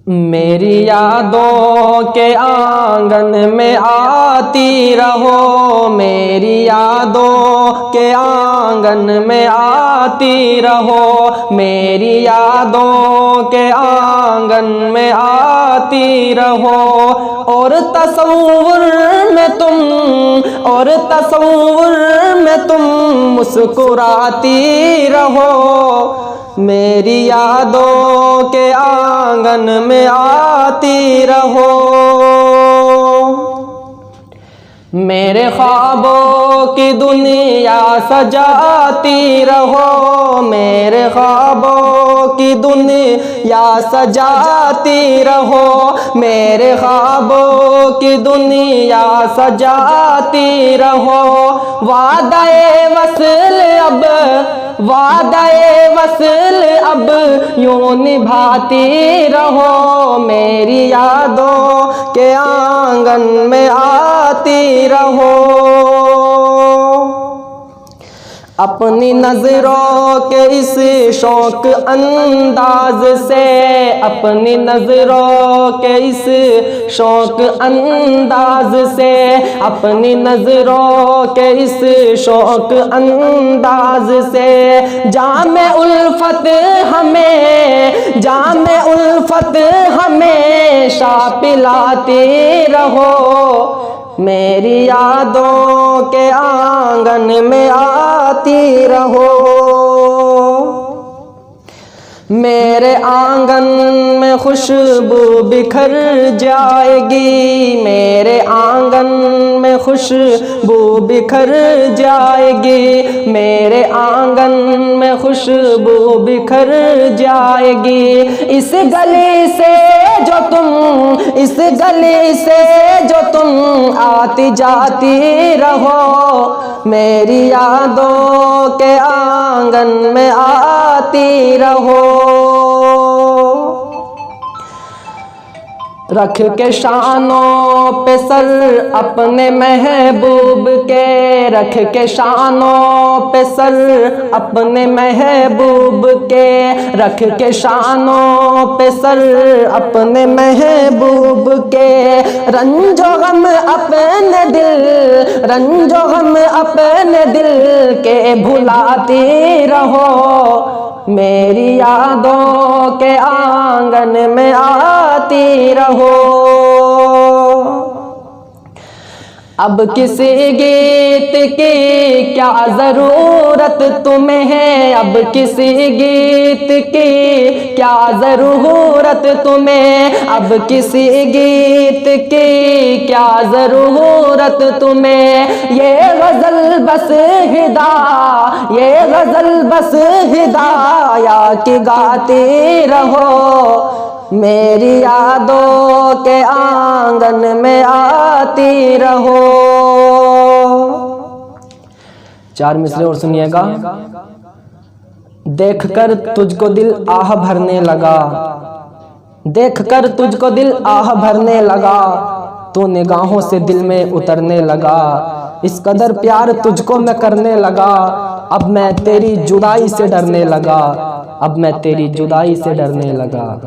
मेरी यादों के आंगन में आती रहो, मेरी यादों के आंगन में आती रहो, मेरी यादों के आंगन में आती रहो। और तसव्वुर में तुम मुस्कुराती रहो, मेरी यादों के आंगन में आती रहो। मेरे ख्वाबों की दुनिया सजाती रहो, मेरे ख्वाबों की दुनिया सजाती रहो, मेरे ख्वाबों की दुनिया सजाती रहो। वादाए वस्ल अब यूं निभाती रहो, मेरी यादों के आंगन में आती रहो। अपनी नजरों के इस शौक अंदाज से, अपनी नजरों के इस शौक अंदाज से, अपनी नजरों के इस शौक अंदाज से जामे उल्फत हमेशा पिलाती रहो, मेरी यादों के आंगन में आती रहो। मेरे आंगन में खुशबू बिखर जाएगी, मेरे आंगन में खुशबू बिखर जाएगी, मेरे आंगन में खुशबू बिखर जाएगी। इस गली से जो तुम आती जाती रहो, मेरी यादों के आंगन में आती रहो। रख के शानों पे सर अपने महबूब के, रख के शानों पे सर अपने महबूब के, रख के शानों पे सर अपने महबूब के। रंजो गम अपने दिल के भुलाती रहो, मेरी यादों के आंगन में आती रहो। अब किसी गीत की क्या ज़रूरत तुम्हें है, अब किसी गीत की क्या ज़रूरत तुम्हें, अब किसी गीत की क्या ज़रूरत तुम्हें। ये गज़ल बस हिदाया की गाती रहो, मेरी यादों के आंगन में आती रहो। 4 मिसरे और सुनिएगा। देखकर तुझको दिल आह भरने लगा, देखकर तुझको दिल आह भरने लगा, तो निगाहों से दिल में उतरने लगा। इस कदर प्यार तुझको मैं करने लगा, अब मैं तेरी जुदाई से डरने लगा, अब मैं तेरी जुदाई से डरने लगा।